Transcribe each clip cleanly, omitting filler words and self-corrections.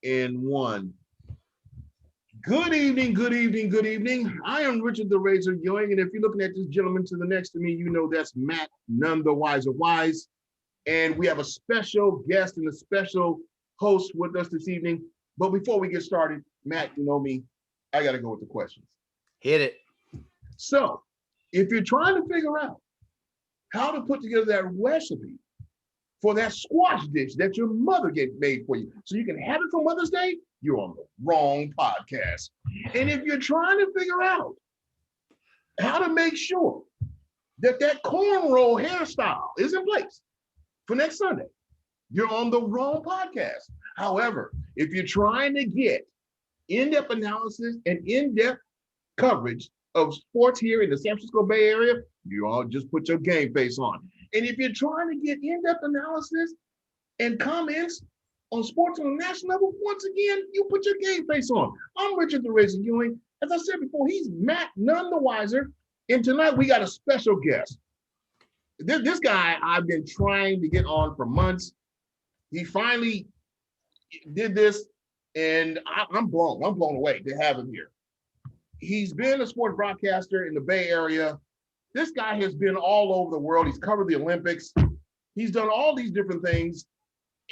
and one. Good evening, good evening, good evening. I am Richard the Razor Ewing, and if you're looking at this gentleman to the next to me, you know that's Matt, none the wiser wise. And we have a special guest and a special host with us this evening. But before we get started, Matt, you know me, I got to go with the questions. Hit it. So, if you're trying to figure out how to put together that recipe for that squash dish that your mother made for you so you can have it for Mother's Day, you're on the wrong podcast. And if you're trying to figure out how to make sure that cornrow hairstyle is in place for next Sunday, you're on the wrong podcast. However, if you're trying to get in-depth analysis and in-depth coverage of sports here in the San Francisco Bay Area, you all just put your GameFace on. And if you're trying to get in-depth analysis and comments on sports on a national level, once again, you put your GameFace on. I'm Richard the Razor Ewing. As I said before, he's Matt, none the wiser. And tonight we got a special guest. This guy I've been trying to get on for months. He finally did this, and I'm blown away to have him here. He's been a sports broadcaster in the Bay Area. This guy has been all over the world. He's covered the Olympics. He's done all these different things.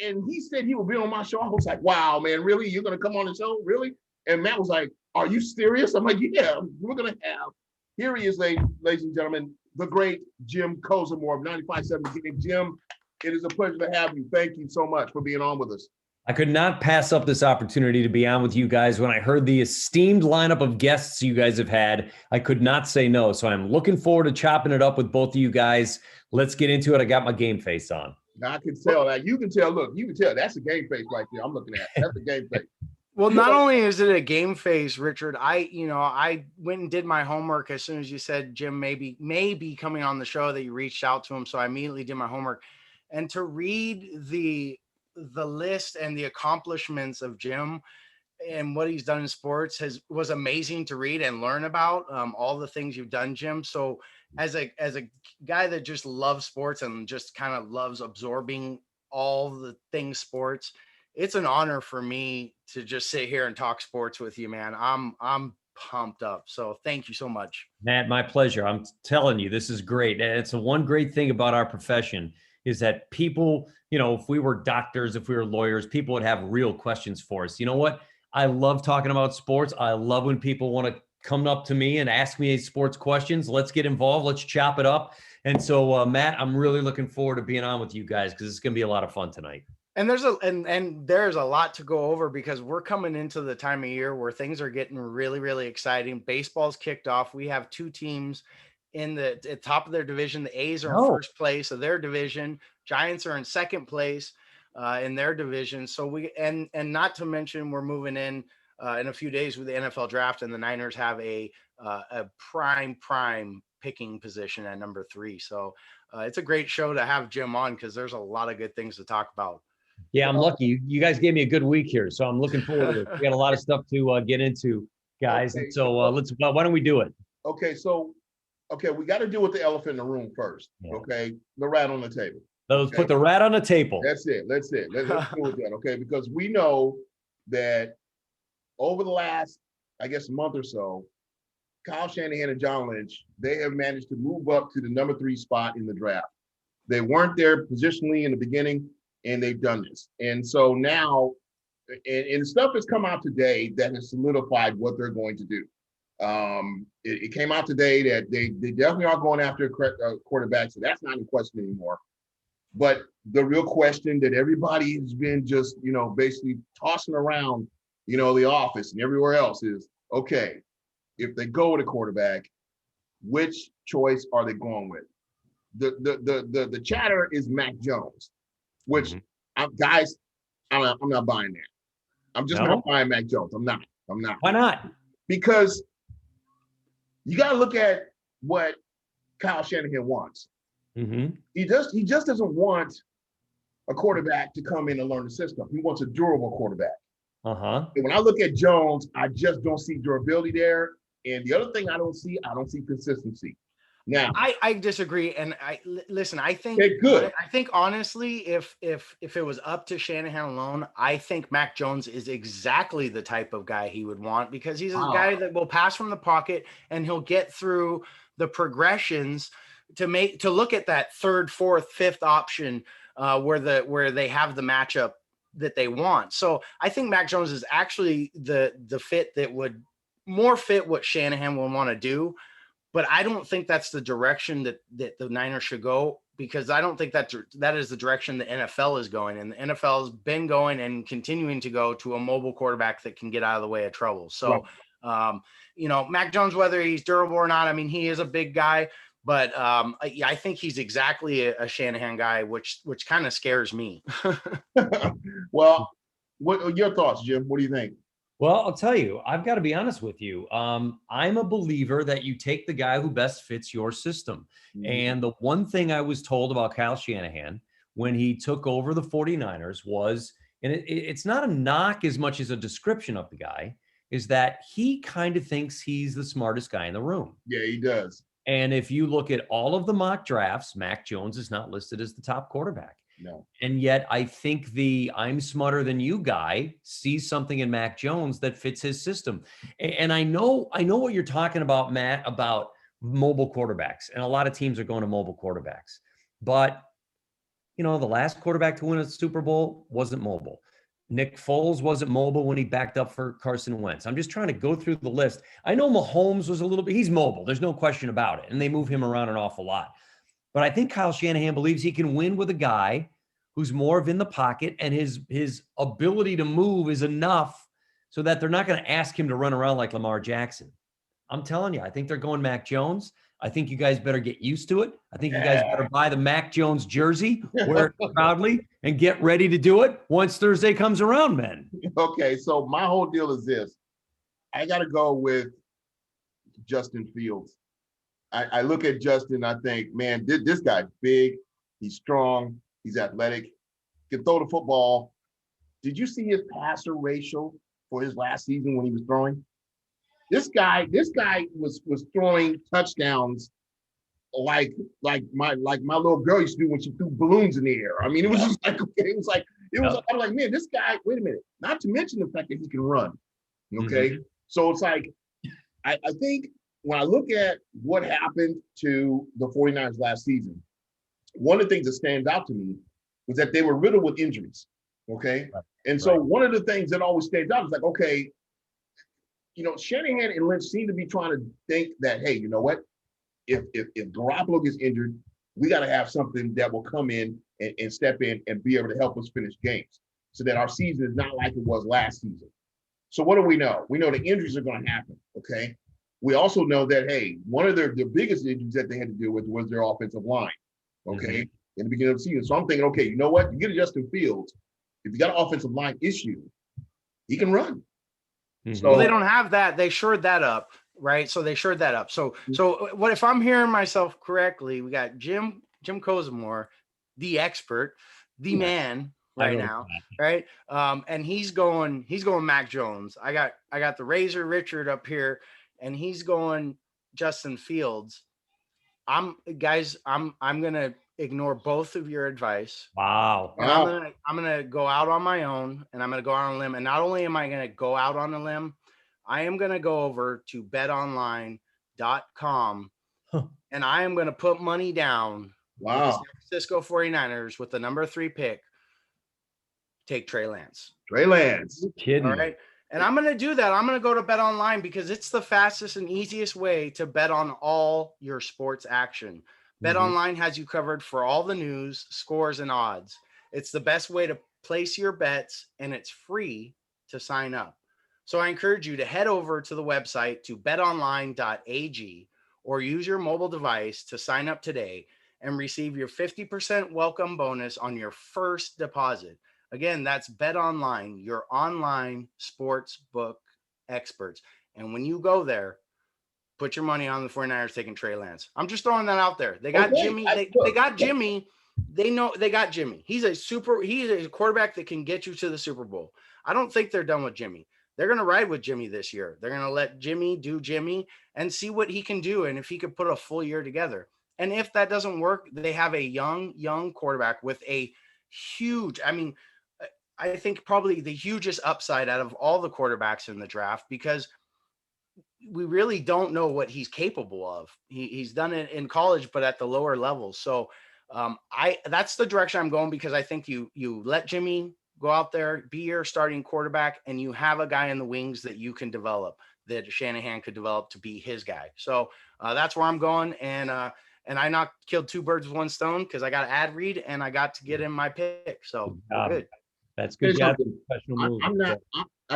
And he said he would be on my show. I was like, wow, man, really? You're going to come on the show? Really? And Matt was like, are you serious? I'm like, yeah, we're going to have. Here he is, ladies and gentlemen, the great Jim Kozimor of 95.7The. Jim, it is a pleasure to have you. Thank you so much for being on with us. I could not pass up this opportunity to be on with you guys. When I heard the esteemed lineup of guests you guys have had, I could not say no. So I'm looking forward to chopping it up with both of you guys. Let's get into it. I got my GameFace on. Now, I can tell that. You can tell. Look, you can tell. That's a GameFace right there. I'm looking at. That's a GameFace. Well, not only is it a GameFace, Richard, I went and did my homework as soon as you said Jim maybe coming on the show, that you reached out to him. So I immediately did my homework. And to read the list and the accomplishments of Jim and what he's done in sports was amazing to read and learn about, all the things you've done, Jim. So as a guy that just loves sports and just kind of loves absorbing all the things sports, it's an honor for me to just sit here and talk sports with you, man. I'm pumped up. So thank you so much. Matt, my pleasure. I'm telling you, this is great. And it's the one great thing about our profession is that people, if we were doctors, if we were lawyers, people would have real questions for us. You know what? I love talking about sports. I love when people want to come up to me and ask me sports questions. Let's get involved. Let's chop it up. And so, Matt, I'm really looking forward to being on with you guys because it's going to be a lot of fun tonight. And there's a lot to go over because we're coming into the time of year where things are getting really, really exciting. Baseball's kicked off. We have two teams in at the top of their division. The A's are in first place of their division. Giants are in second place in their division. So and not to mention we're moving in a few days with the NFL draft, and the Niners have a prime picking position at number 3. So it's a great show to have Jim on because there's a lot of good things to talk about. Yeah, I'm lucky. You guys gave me a good week here, so I'm looking forward to it. We got a lot of stuff to get into, guys. Okay. So why don't we do it? Okay, we got to deal with the elephant in the room first. Yeah. Okay, the rat on the table. Let's put the rat on the table. That's it. Let's deal with that. Okay, because we know that over the last, I guess, month or so, Kyle Shanahan and John Lynch, they have managed to move up to the number 3 spot in the draft. They weren't there positionally in the beginning, and they've done this. And so now, and stuff has come out today that has solidified what they're going to do. It came out today that they definitely are going after a quarterback, so that's not in question anymore. But the real question that everybody has been just, basically tossing around, the office and everywhere else is, okay, if they go with a quarterback, which choice are they going with? The chatter is Mac Jones, which I'm not buying that. I'm just not buying Mac Jones. I'm not. Why not? Because you got to look at what Kyle Shanahan wants. Mm-hmm. He just doesn't want a quarterback to come in and learn the system. He wants a durable quarterback. Uh-huh. And when I look at Jones, I just don't see durability there. And the other thing I don't see consistency. Now, I disagree, and listen. I think okay, good. I think honestly, if it was up to Shanahan alone, I think Mac Jones is exactly the type of guy he would want, because he's a guy that will pass from the pocket and he'll get through the progressions to look at that third, fourth, fifth option where they have the matchup that they want. So I think Mac Jones is actually the fit that would more fit what Shanahan will want to do. But I don't think that's the direction that the Niners should go, because I don't think that is the direction the NFL is going. And the NFL has been going and continuing to go to a mobile quarterback that can get out of the way of trouble. So, Mac Jones, whether he's durable or not, I mean, he is a big guy, but I think he's exactly a Shanahan guy, which kind of scares me. Well, what are your thoughts, Jim? What do you think? Well, I'll tell you, I've got to be honest with you. I'm a believer that you take the guy who best fits your system. Mm-hmm. And the one thing I was told about Kyle Shanahan when he took over the 49ers was, and it's not a knock as much as a description of the guy, is that he kind of thinks he's the smartest guy in the room. Yeah, he does. And if you look at all of the mock drafts, Mac Jones is not listed as the top quarterback. No. And yet I think the I'm smarter than you guy sees something in Mac Jones that fits his system. And I know what you're talking about, Matt, about mobile quarterbacks. And a lot of teams are going to mobile quarterbacks. But, the last quarterback to win a Super Bowl wasn't mobile. Nick Foles wasn't mobile when he backed up for Carson Wentz. I'm just trying to go through the list. I know Mahomes was a little bit, he's mobile. There's no question about it. And they move him around an awful lot. But I think Kyle Shanahan believes he can win with a guy who's more of in the pocket, and his ability to move is enough so that they're not going to ask him to run around like Lamar Jackson. I'm telling you, I think they're going Mac Jones. I think you guys better get used to it. I think you guys better buy the Mac Jones jersey, wear it proudly, and get ready to do it once Thursday comes around, man. Okay, so my whole deal is this. I got to go with Justin Fields. I look at Justin, I think, man, this guy's big, he's strong, he's athletic, can throw the football. Did you see his passer ratio for his last season when he was throwing? This guy was throwing touchdowns like my little girl used to do when she threw balloons in the air. I mean, it was just like, okay, I was like, man, this guy, wait a minute, not to mention the fact that he can run. Okay. Mm-hmm. So it's like, I think when I look at what happened to the 49ers last season, one of the things that stands out to me was that they were riddled with injuries. Okay. Right. And so one of the things that always stands out is like, okay, Shanahan and Lynch seem to be trying to think that, hey, you know what? If Garoppolo gets injured, we got to have something that will come in and step in and be able to help us finish games so that our season is not like it was last season. So what do we know? We know the injuries are going to happen. Okay. We also know that, hey, one of their biggest injuries that they had to deal with was their offensive line. Okay. Mm-hmm. In the beginning of the season. So I'm thinking, okay, you know what? You get a Justin Fields. If you got an offensive line issue, he can run. Mm-hmm. So they don't have that. They shored that up, right? So they shored that up. So what if I'm hearing myself correctly? We got Jim Kozimor, the expert, the man right now, right? And he's going Mac Jones. I got the Razor Richard up here, and he's going Justin Fields. I'm gonna ignore both of your advice. Wow. And I'm gonna go out on my own, and I'm gonna go out on a limb. And not only am I gonna go out on a limb, I am gonna go over to betonline.com and I am gonna put money down with the San Francisco 49ers with the number 3 pick. Take Trey Lance. You're kidding. All right. And I'm going to do that. I'm going to go to BetOnline because it's the fastest and easiest way to bet on all your sports action. BetOnline has you covered for all the news, scores, and odds. It's the best way to place your bets, and it's free to sign up. So I encourage you to head over to the website to betonline.ag or use your mobile device to sign up today and receive your 50% welcome bonus on your first deposit. Again, that's BetOnline, your online sports book experts. And when you go there, put your money on the 49ers taking Trey Lance. I'm just throwing that out there. They got Jimmy. They got Jimmy. They know they got Jimmy. He's a quarterback that can get you to the Super Bowl. I don't think they're done with Jimmy. they're going to ride with Jimmy this year. They're going to let Jimmy do Jimmy and see what he can do. And if he could put a full year together. And if that doesn't work, they have a young quarterback with a huge, I think probably the hugest upside out of all the quarterbacks in the draft, because we really don't know what he's capable of. He's done it in college, but at the lower levels. So that's the direction I'm going, because I think you let Jimmy go out there, be your starting quarterback, and you have a guy in the wings that you can develop, that Shanahan could develop to be his guy. So that's where I'm going. And I killed two birds with one stone, because I got an ad read and I got to get in my pick. So we're good. That's good. I tell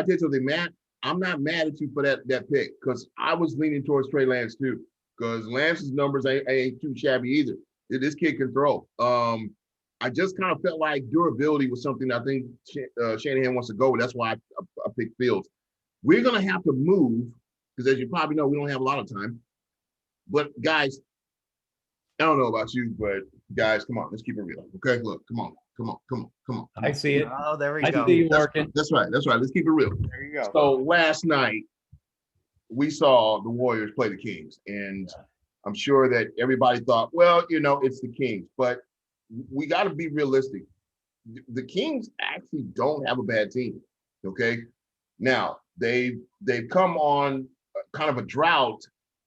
you something, Matt. I'm not mad at you for that pick, because I was leaning towards Trey Lance too, because Lance's numbers ain't too shabby either. This kid can throw. I just kind of felt like durability was something I think Shanahan wants to go with. That's why I picked Fields. We're going to have to move, because as you probably know, we don't have a lot of time. But guys, I don't know about you, but guys, come on, let's keep it real. Okay, look, come on. I see it. Oh, there we go. I see you working. That's right. Let's keep it real. There you go. So last night, we saw the Warriors play the Kings, and I'm sure that everybody thought, well, it's the Kings, but we got to be realistic. The Kings actually don't have a bad team. Okay, now they've come on kind of a drought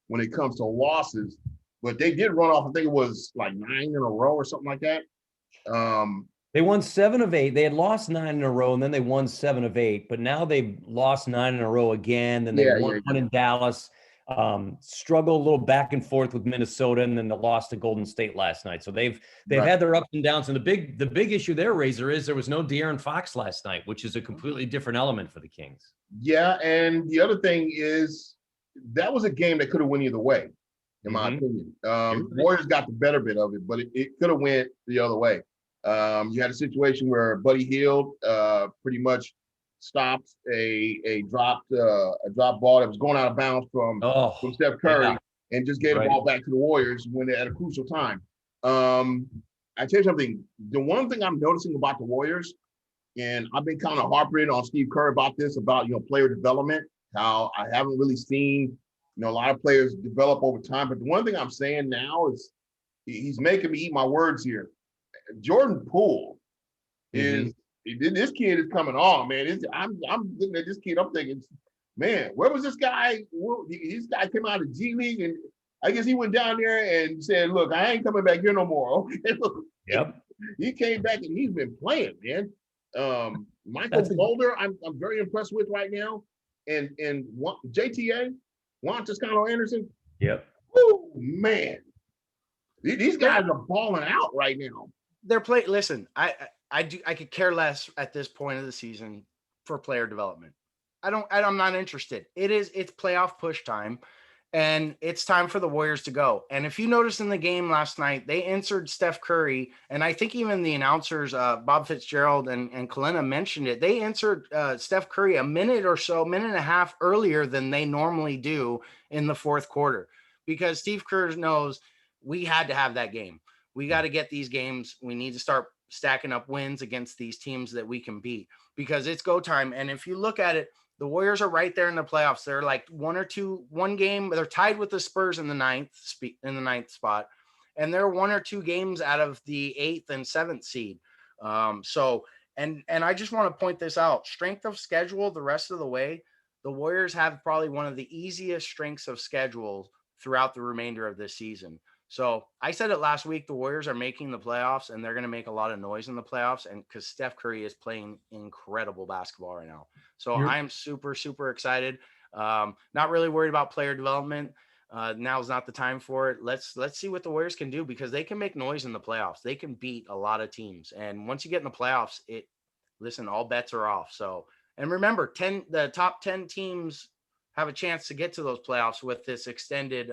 when it comes to losses, but they did run off. I think it was like 9 in a row or something like that. They won 7 of 8. They had lost 9 in a row, and then they won 7 of 8. But now they've lost 9 in a row again. Then they won one in Dallas. Struggled a little back and forth with Minnesota, and then the loss to Golden State last night. So they've had their ups and downs. And the big issue there, Razor, is there was no De'Aaron Fox last night, which is a completely different element for the Kings. Yeah, and the other thing is that was a game that could have went either way, in my opinion. Warriors got the better bit of it, but it could have went the other way. You had a situation where Buddy Hield pretty much stopped a dropped ball that was going out of bounds from Steph Curry, and just gave the ball back to the Warriors when at a crucial time. I tell you something. The one thing I'm noticing about the Warriors, and I've been kind of harping on Steve Kerr about this, about player development, how I haven't really seen a lot of players develop over time. But the one thing I'm saying now is he's making me eat my words here. Jordan Poole is this kid is coming on, man. I'm looking at this kid. I'm thinking, man, where was this guy? This guy came out of G League, and I guess he went down there and said, "Look, I ain't coming back here no more." Okay, look, he came back and he's been playing, man. Michael Mulder, I'm very impressed with right now, and JTA, Juan Toscano Anderson. Oh man, these guys are balling out right now. They're playing. Listen, I could care less at this point of the season for player development. I'm not interested. It's playoff push time, and it's time for the Warriors to go. And if you noticed in the game last night, they inserted Steph Curry, and I think even the announcers, Bob Fitzgerald and Kalina mentioned it. They inserted Steph Curry a minute and a half earlier than they normally do in the fourth quarter, because Steve Kerr knows we had to have that game. We got to get these games. We need to start stacking up wins against these teams that we can beat, because it's go time. And if you look at it, the Warriors are right there in the playoffs. They're like one game. They're tied with the Spurs in the ninth spot, and they're 1 or 2 games out of the 8th and 7th seed. And I just want to point this out. Strength of schedule, the rest of the way, the Warriors have probably one of the easiest strengths of schedule throughout the remainder of this season. So I said it last week, the Warriors are making the playoffs, and they're going to make a lot of noise in the playoffs, and because Steph Curry is playing incredible basketball right now. So I am super, super excited. Not really worried about player development. Now's not the time for it. Let's see what the Warriors can do, because they can make noise in the playoffs. They can beat a lot of teams. And once you get in the playoffs, all bets are off. So, and remember, the top 10 teams have a chance to get to those playoffs with this extended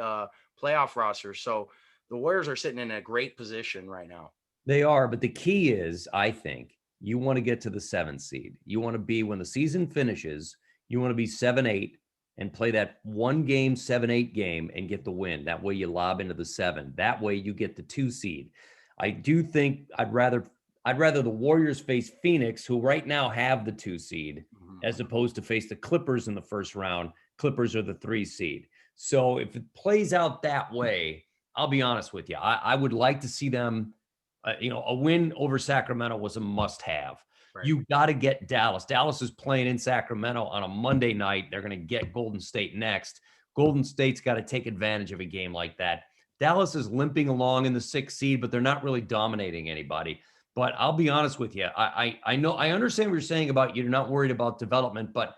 playoff roster. So the Warriors are sitting in a great position right now. They are, but the key is, I think, you want to get to the 7th seed. You want to be, when the season finishes, you want to be 7-8 and play that one game, 7-8 game, and get the win. That way you lob into the 7. That way you get the 2 seed. I do think I'd rather the Warriors face Phoenix, who right now have the 2 seed, as opposed to face the Clippers in the first round. Clippers are the 3 seed. So if it plays out that way, I'll be honest with you. I would like to see them, a win over Sacramento was a must have. Right. You got to get Dallas. Dallas is playing in Sacramento on a Monday night. They're going to get Golden State next. Golden State's got to take advantage of a game like that. Dallas is limping along in the 6th seed, but they're not really dominating anybody. But I'll be honest with you. I know, I understand what you're saying about you're not worried about development, but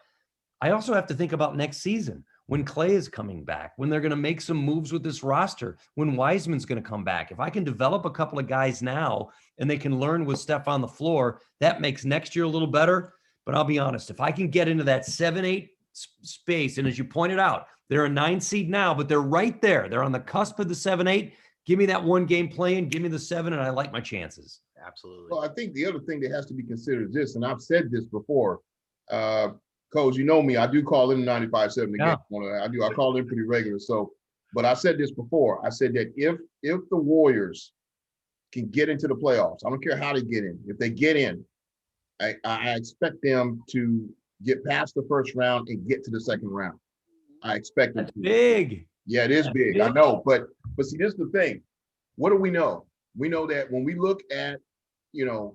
I also have to think about next season when Clay is coming back, when they're going to make some moves with this roster, when Wiseman's going to come back. If I can develop a couple of guys now and they can learn with Steph on the floor, that makes next year a little better. But I'll be honest, if I can get into that 7-8 space, and as you pointed out, they're a 9 seed now, but they're right there. They're on the cusp of the 7-8. Give me that 1 game play-in, give me the 7, and I like my chances. Absolutely. Well, I think the other thing that has to be considered is this, and I've said this before, Coach, you know me, I do call in 95.7 Yeah. again. I call in pretty regular. So, but I said this before. I said that if the Warriors can get into the playoffs, I don't care how they get in. If they get in, I expect them to get past the first round and get to the second round. I expect them That's to. big. Yeah, it is That's big. I know, but see, this is the thing. What do we know? We know that when we look at, the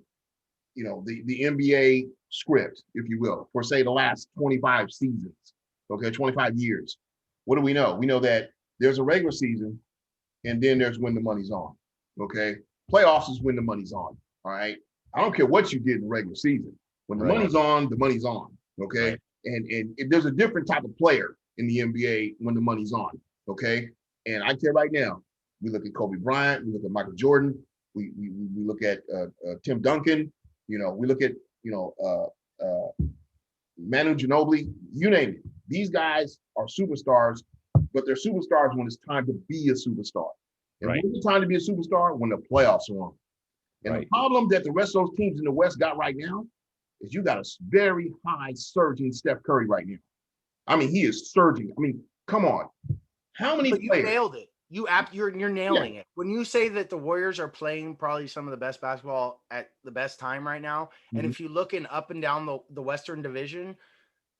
NBA script, if you will, for say the last 25 seasons, okay, 25 years. What do we know? We know that there's a regular season and then there's when the money's on, okay? Playoffs is when the money's on, all right? I don't care what you did in the regular season. When the money's on, the money's on, okay? Right. And there's a different type of player in the NBA when the money's on, okay? And I tell you right now, we look at Kobe Bryant, we look at Michael Jordan, we look at Tim Duncan, we look at, Manu Ginobili, you name it. These guys are superstars, but they're superstars when it's time to be a superstar. And Right. when it's time to be a superstar, when the playoffs are on. And the problem that the rest of those teams in the West got right now is you got a very high surging Steph Curry right now. I mean, he is surging. I mean, come on. How many But you players? nailed it. You're nailing it. When you say that the Warriors are playing probably some of the best basketball at the best time right now, and if you look in up and down the Western Division,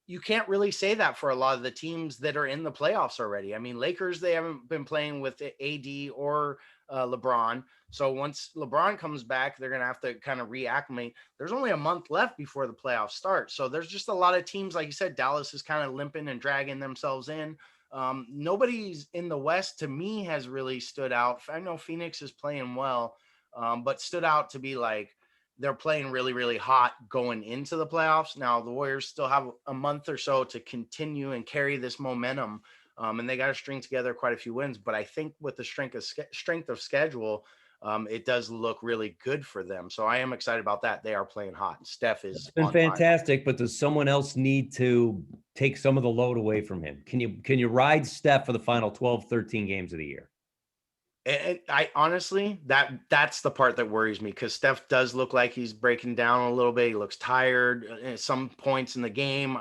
you can't really say that for a lot of the teams that are in the playoffs already. I mean, Lakers, they haven't been playing with AD or LeBron. So once LeBron comes back, they're going to have to kind of reacclimate. There's only a month left before the playoffs start. So there's just a lot of teams, like you said, Dallas is kind of limping and dragging themselves in. Nobody's in the West to me has really stood out. I know Phoenix is playing well, but stood out to be like they're playing really, really hot going into the playoffs. Now the Warriors still have a month or so to continue and carry this momentum, and they got to string together quite a few wins. But I think with the strength of schedule, it does look really good for them. So I am excited about that. They are playing hot. Steph is It's been fantastic, but does someone else need to take some of the load away from him? Can you ride Steph for the final 12, 13 games of the year? And I honestly, that's the part that worries me because Steph does look like he's breaking down a little bit. He looks tired at some points in the game.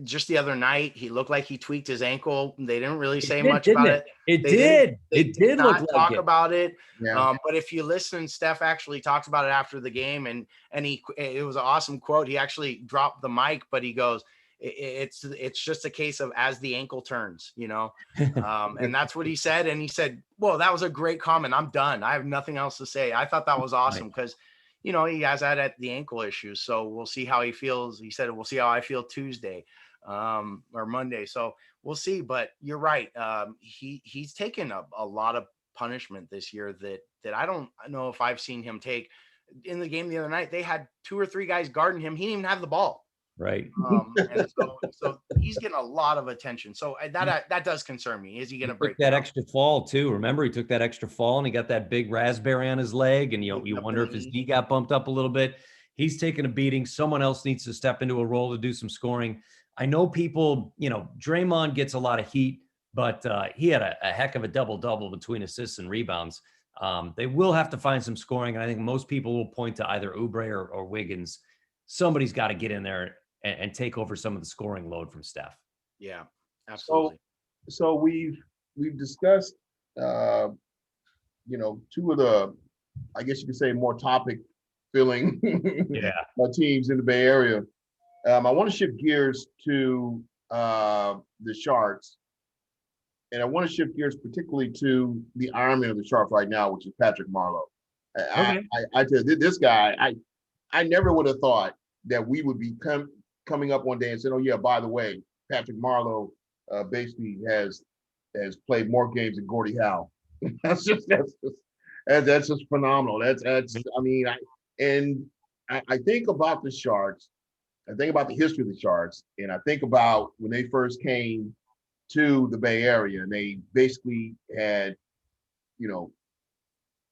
Just the other night, he looked like he tweaked his ankle. They didn't really say much about it. It did. It did look like talk it. about it. Yeah. But if you listen, Steph actually talks about it after the game, and it was an awesome quote. He actually dropped the mic, but he goes, it's just a case of as the ankle turns, and that's what he said. And he said, well, that was a great comment. I'm done. I have nothing else to say. I thought that was awesome because, he has had at the ankle issues. So we'll see how he feels. He said, we'll see how I feel Tuesday or Monday. So we'll see, but you're right. He's taken a lot of punishment this year that I don't know if I've seen him take. In the game the other night, they had 2 or 3 guys guarding him. He didn't even have the ball. Right. And so he's getting a lot of attention. So that does concern me. Is he going to break that extra fall too? Remember, he took that extra fall and he got that big raspberry on his leg, and you wonder if his knee got bumped up a little bit. He's taking a beating. Someone else needs to step into a role to do some scoring. I know people, Draymond gets a lot of heat, but he had a heck of a double-double between assists and rebounds. They will have to find some scoring, and I think most people will point to either Oubre or Wiggins. Somebody's got to get in there and take over some of the scoring load from Steph. Yeah, absolutely. So we've discussed, 2 of the, I guess you could say, more topic filling teams in the Bay Area. I want to shift gears to the Sharks, and I want to shift gears particularly to the Iron Man of the Sharks right now, which is Patrick Marlowe. Okay. I tell you, this guy, I never would have thought that we would be coming up one day and saying, "Oh yeah, by the way, Patrick Marlowe basically has played more games than Gordie Howe." That's just phenomenal. I mean, I think about the Sharks. I think about the history of the Sharks, and I think about when they first came to the Bay Area, and they basically had,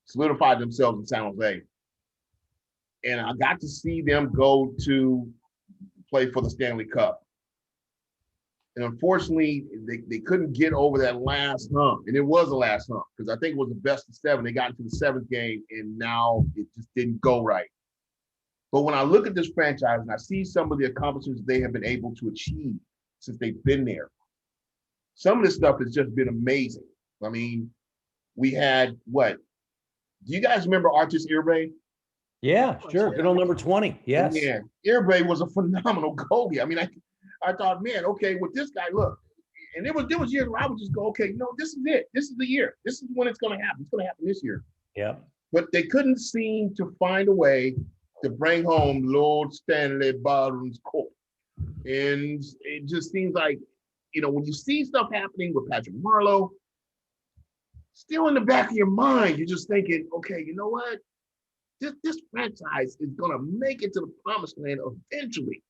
solidified themselves in San Jose. And I got to see them go to play for the Stanley Cup. And unfortunately, they couldn't get over that last hump. And it was the last hump because I think it was the best of 7. They got into the 7th game, and now it just didn't go right. But when I look at this franchise and I see some of the accomplishments they have been able to achieve since they've been there, some of this stuff has just been amazing. I mean, we had what? Do you guys remember Artis Irbe? Yeah, sure. Good old number 20. Yes. Yeah, Irbe was a phenomenal goalie. I mean, I thought, man, okay, with this guy, look, and there was years where I would just go, okay, this is it. This is the year. This is when it's going to happen. It's going to happen this year. Yeah. But they couldn't seem to find a way to bring home Lord Stanley Baldwin's Cup. And it just seems like, when you see stuff happening with Patrick Marlowe, still in the back of your mind, you're just thinking, okay, you know what? This franchise is going to make it to the promised land eventually.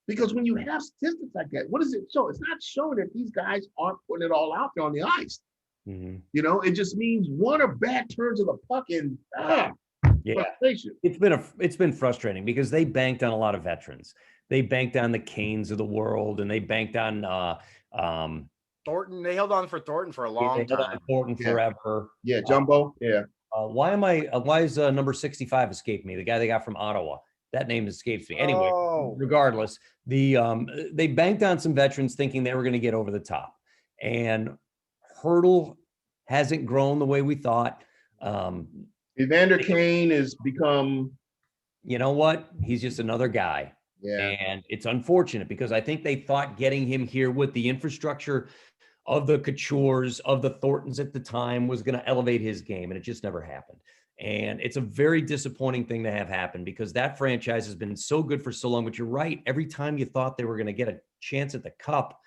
Because when you have statistics like that, what does it show? It's not showing that these guys aren't putting it all out there on the ice. Mm-hmm. It just means one or bad turns of the puck and frustration. It's been frustrating because they banked on a lot of veterans. They banked on the Canes of the world, and they banked on Thornton. They held on for Thornton for a long time. Thornton forever. Yeah, Jumbo. Yeah. Why is number 65 escaped me? The guy they got from Ottawa. That name escapes me. Anyway, regardless, they banked on some veterans thinking they were going to get over the top. And Hurdle hasn't grown the way we thought. Evander Kane has become... You know what? He's just another guy. Yeah. And it's unfortunate because I think they thought getting him here with the infrastructure of the Coutures, of the Thorntons at the time was going to elevate his game, and it just never happened. And it's a very disappointing thing to have happen because that franchise has been so good for so long. But you're right. Every time you thought they were going to get a chance at the Cup,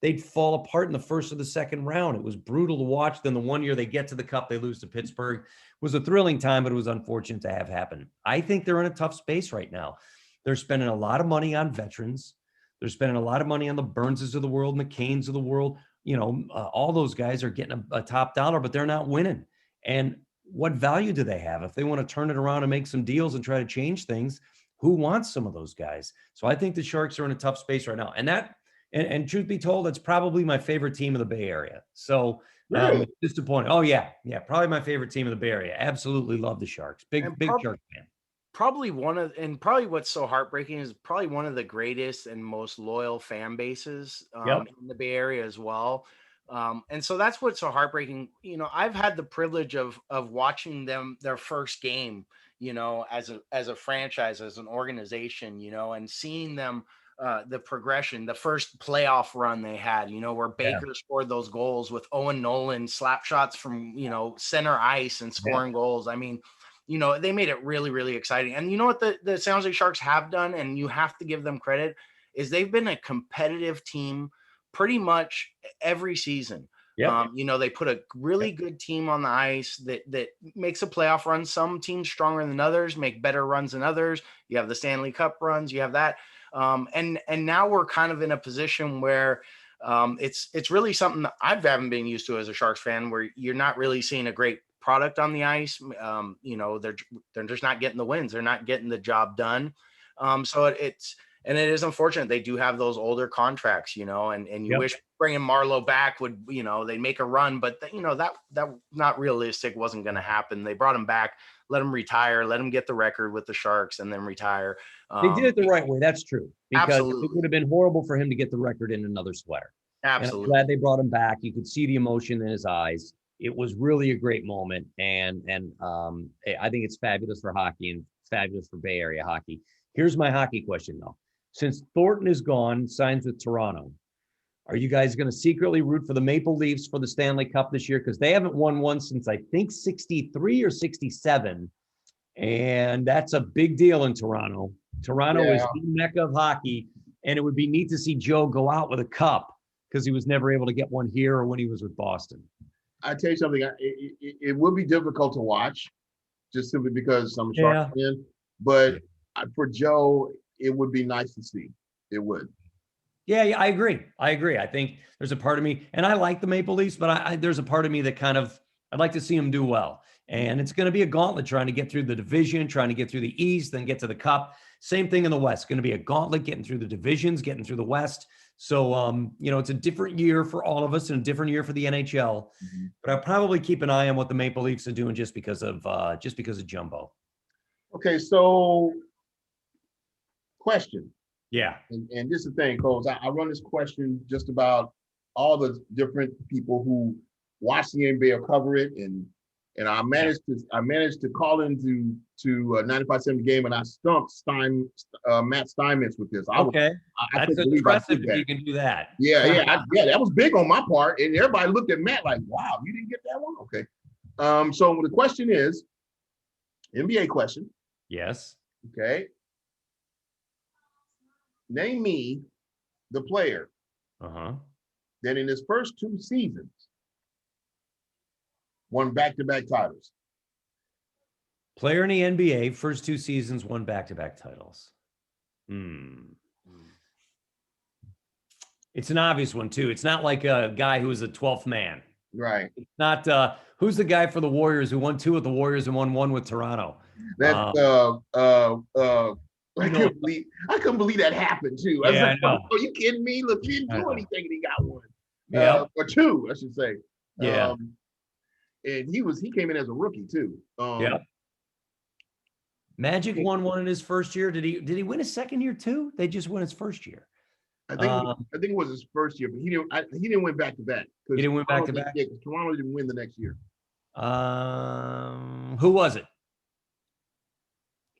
they'd fall apart in the first or the second round. It was brutal to watch. Then the one year they get to the Cup, they lose to Pittsburgh. It was a thrilling time, but it was unfortunate to have happen. I think they're in a tough space right now. They're spending a lot of money on veterans. They're spending a lot of money on the Burnses of the world and the Canes of the world. All those guys are getting a top dollar, but they're not winning. And what value do they have? If they want to turn it around and make some deals and try to change things, who wants some of those guys? So I think the Sharks are in a tough space right now. And truth be told, that's probably my favorite team in the Bay Area. So really? It's disappointing. Oh yeah. Probably my favorite team in the Bay Area. Absolutely love the Sharks. Big Shark fan. Probably probably what's so heartbreaking is probably one of the greatest and most loyal fan bases in the Bay Area as well. And so that's what's so heartbreaking. I've had the privilege of watching them their first game, as a franchise, as an organization, and seeing them the progression, the first playoff run they had, where Baker scored those goals with Owen Nolan slap shots from, center ice and scoring goals. I mean, they made it really, really exciting. And you know what the San Jose Sharks have done, and you have to give them credit, is they've been a competitive team pretty much every season. Yep. They put a really good team on the ice that makes a playoff run. Some teams stronger than others, make better runs than others. You have the Stanley Cup runs, you have that. And now we're kind of in a position where it's really something that I haven't been used to as a Sharks fan, where you're not really seeing a great product on the ice. They're just not getting the wins. They're not getting the job done. So it is unfortunate. They do have those older contracts, and you wish bringing Marlowe back would, they make a run, but that not realistic, wasn't going to happen. They brought him back, let him retire, let him get the record with the Sharks and then retire. They did it the right way. That's true. Because absolutely. It would have been horrible for him to get the record in another sweater. Absolutely. And I'm glad they brought him back. You could see the emotion in his eyes. It was really a great moment. And I think it's fabulous for hockey and fabulous for Bay Area hockey. Here's my hockey question, though. Since Thornton is gone, signs with Toronto, are you guys going to secretly root for the Maple Leafs for the Stanley Cup this year? Because they haven't won one since, I think, 63 or 67. And that's a big deal in Toronto. Toronto is the mecca of hockey. And it would be neat to see Joe go out with a cup because he was never able to get one here or when he was with Boston. I tell you something, it would be difficult to watch just simply because I'm a Sharks fan. But for Joe, it would be nice to see. It would. Yeah, I agree. I think there's a part of me, and I like the Maple Leafs, but there's a part of me that I'd like to see them do well. And it's going to be a gauntlet trying to get through the division, trying to get through the East, then get to the Cup. Same thing in the West. Going to be a gauntlet getting through the divisions, getting through the West. So, it's a different year for all of us and a different year for the NHL. Mm-hmm. But I'll probably keep an eye on what the Maple Leafs are doing just because of Jumbo. Okay, so question. Yeah. And this is the thing, Coles. I run this question just about all the different people who watch the NBA or cover it, and I managed to call into 95.7 Game, and I stumped Matt Steinmetz with this. That's impressive if you can do that. Yeah, that was big on my part, and everybody looked at Matt like, "Wow, you didn't get that one." Okay, so the question is, NBA question. Yes. Okay. Name me the player that in his first 2 seasons won back-to-back titles. Player in the NBA, first 2 seasons won back-to-back titles. It's an obvious one, too. It's not like a guy who was a 12th man. Right. It's not who's the guy for the Warriors who won 2 with the Warriors and won 1 with Toronto? That's I couldn't believe that happened too. I was like, "Oh, you kidding me? Look, he didn't do anything and he got 1. Or 2, I should say. Yeah. And he came in as a rookie too. Magic won 1 in his first year. Did he win his second year too? They just won his first year. I think it was his first year, but he didn't win back to back. He didn't win back to back. Yeah, Toronto didn't win the next year. Who was it?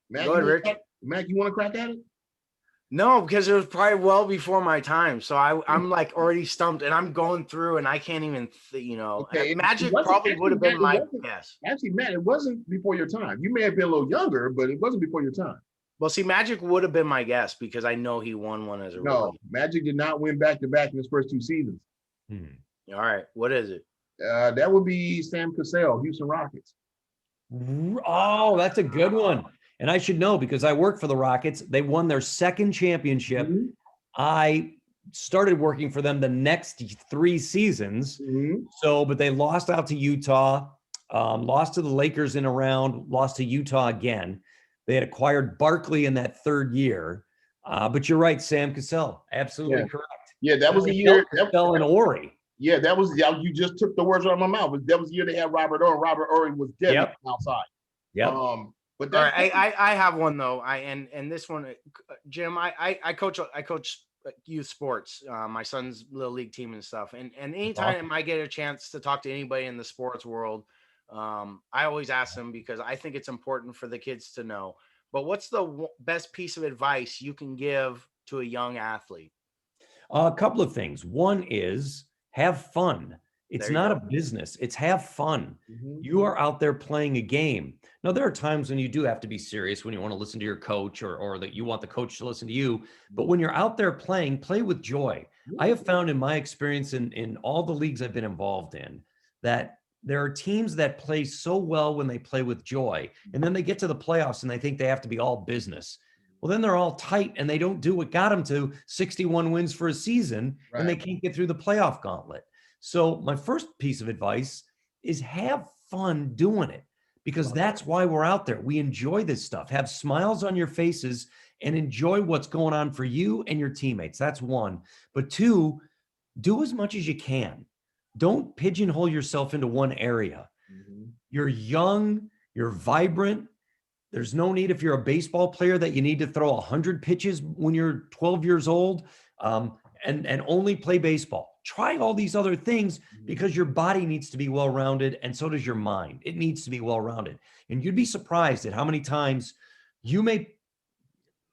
Mac, go ahead, Rick. Mac, you want to crack at it? No, because it was probably well before my time. So I'm like already stumped, and I'm going through, and I can't even, Okay. Magic probably would have been my guess. Actually, Matt, it wasn't before your time. You may have been a little younger, but it wasn't before your time. Well, see, Magic would have been my guess because I know he won 1 as a rookie. No, Magic did not win back-to-back in his first 2 seasons. All right, what is it? That would be Sam Cassell, Houston Rockets. Oh, that's a good one. And I should know because I work for the Rockets. They won their second championship. Mm-hmm. I started working for them the next 3 seasons. Mm-hmm. But they lost out to Utah, lost to the Lakers in a round, lost to Utah again. They had acquired Barkley in that 3rd year. But you're right, Sam Cassell. Absolutely correct. Yeah, that was the year. Cassell and Ori. Yeah, that was, you just took the words out of my mouth. That was the year they had Robert Ory. Robert Ory was dead outside. Yep. But all right, I have one though. And this one, Jim, I coach youth sports. My son's little league team and stuff. And anytime I get a chance to talk to anybody in the sports world, I always ask them because I think it's important for the kids to know. But what's the best piece of advice you can give to a young athlete? A couple of things. One is have fun. It's not a business. It's have fun. Mm-hmm. You are out there playing a game. Now, there are times when you do have to be serious, when you want to listen to your coach or that you want the coach to listen to you. But when you're out there playing, play with joy. I have found in my experience in all the leagues I've been involved in that there are teams that play so well when they play with joy. And then they get to the playoffs and they think they have to be all business. Well, then they're all tight and they don't do what got them to 61 wins for a season, and they can't get through the playoff gauntlet. So my first piece of advice is have fun doing it because that's why we're out there. We enjoy this stuff. Have smiles on your faces and enjoy what's going on for you and your teammates. That's 1. But 2, do as much as you can. Don't pigeonhole yourself into one area. Mm-hmm. You're young, you're vibrant. There's no need if you're a baseball player that you need to throw 100 pitches when you're 12 years old and only play baseball. Try all these other things because your body needs to be well-rounded and so does your mind. It needs to be well-rounded. And you'd be surprised at how many times you may,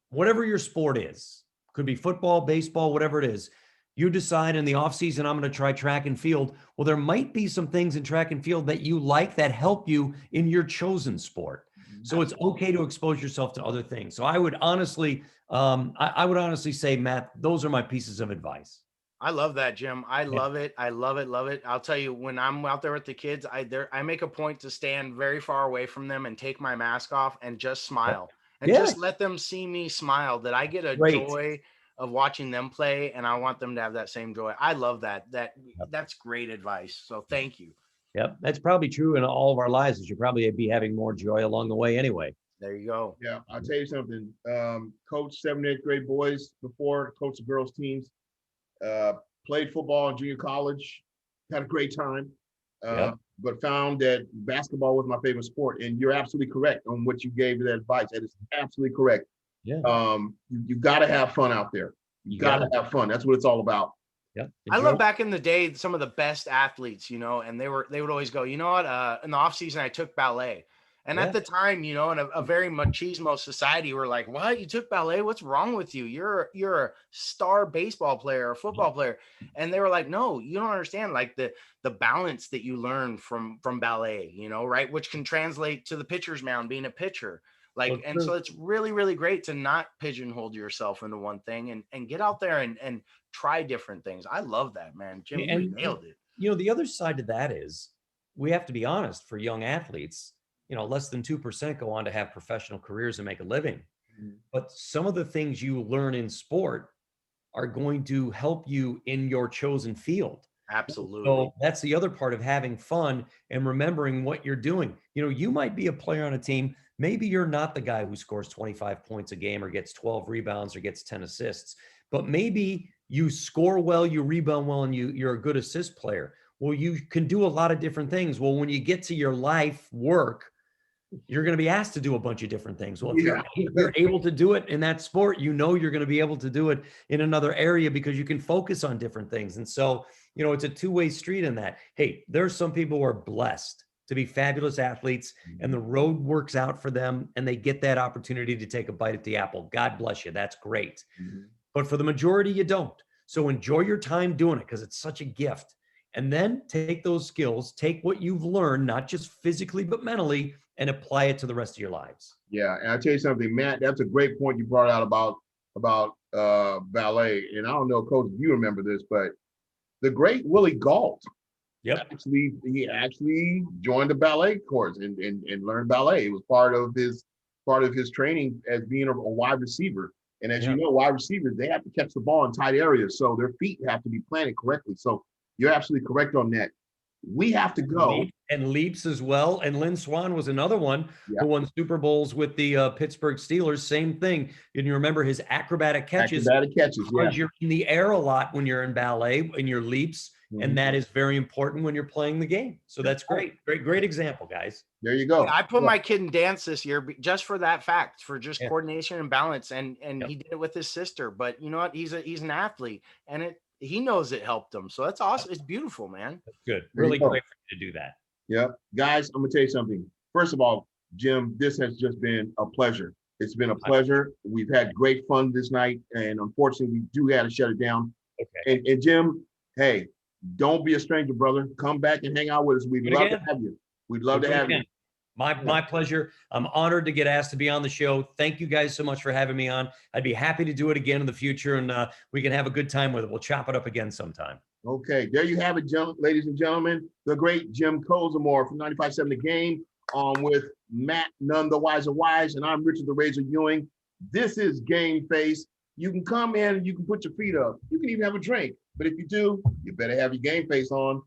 whatever your sport is, could be football, baseball, whatever it is. You decide in the off season, I'm going to try track and field. Well, there might be some things in track and field that you like that help you in your chosen sport. So it's okay to expose yourself to other things. So I would honestly, I would honestly say, Matt, those are my pieces of advice. I love that, Jim. I love it. I love it. Love it. I'll tell you, when I'm out there with the kids, I make a point to stand very far away from them and take my mask off and just smile and just let them see me smile, that I get a joy of watching them play. And I want them to have that same joy. I love that. That's great advice. So thank you. Yep. That's probably true in all of our lives. Is you probably be having more joy along the way anyway. There you go. Yeah. I'll tell you something. Coach 7th and 8th grade boys before, coach the girls teams. Played football in junior college, had a great time, but found that basketball was my favorite sport. And you're absolutely correct on what you gave that advice. That is absolutely correct. Yeah. You got to have fun out there. You got to have fun. That's what it's all about. Yep. I love back in the day, some of the best athletes, and they would always go, you know what? In the off season, I took ballet. And at the time, in a very machismo society, we're like, what? You took ballet? What's wrong with you? You're a star baseball player or football player. And they were like, no, you don't understand, like the balance that you learn from ballet, right? Which can translate to the pitcher's mound, being a pitcher. So it's really, really great to not pigeonhole yourself into one thing and get out there and try different things. I love that, man. Jim, you nailed it. The other side to that is, we have to be honest, for young athletes, less than 2% go on to have professional careers and make a living. But some of the things you learn in sport are going to help you in your chosen field. Absolutely. So that's the other part of having fun and remembering what you're doing. You might be a player on a team. Maybe you're not the guy who scores 25 points a game or gets 12 rebounds or gets 10 assists, but maybe you score well, you rebound well, and you're a good assist player. Well, you can do a lot of different things. Well, when you get to your life work, you're going to be asked to do a bunch of different things. Well, if you're able to do it in that sport, you're going to be able to do it in another area because you can focus on different things. And so, it's a two-way street in that. Hey, there's some people who are blessed to be fabulous athletes and the road works out for them and they get that opportunity to take a bite at the apple. God bless you. That's great. But for the majority, you don't. So enjoy your time doing it because it's such a gift. And then take those skills, take what you've learned, not just physically, but mentally, and apply it to the rest of your lives. Yeah. And I'll tell you something, Matt, that's a great point you brought out about ballet. And I don't know, Coach, if you remember this, but the great Willie Gault, he actually joined the ballet course and learned ballet. It was part of his training as being a wide receiver. And as you know, wide receivers, they have to catch the ball in tight areas. So their feet have to be planted correctly. So you're absolutely correct on that. We have to go. And leaps as well. And Lynn Swann was another one who won Super Bowls with the Pittsburgh Steelers. Same thing. And you remember his acrobatic catches. You're in the air a lot when you're in ballet, in your leaps. And that is very important when you're playing the game. So that's great. Great example, guys. There you go. Yeah, I put my kid in dance this year just for that fact, for just coordination and balance. And he did it with his sister. But you know what? He's an athlete, and he knows it helped him. So that's awesome. It's beautiful, man. That's good. Really great for you to do that. Yeah. Guys, I'm going to tell you something. First of all, Jim, this has just been a pleasure. It's been a pleasure. We've had great fun this night. And unfortunately, we do have to shut it down. Okay. And Jim, hey, don't be a stranger, brother. Come back and hang out with us. We'd love to have you. We'd love to have you. My pleasure. I'm honored to get asked to be on the show. Thank you guys so much for having me on. I'd be happy to do it again in the future, and we can have a good time with it. We'll chop it up again sometime. Okay, there you have it, ladies and gentlemen. The great Jim Kozimor from 95.7 The Game, with Matt, none the wiser wise, and I'm Richard the Razor Ewing. This is GameFace. You can come in and you can put your feet up. You can even have a drink. But if you do, you better have your GameFace on.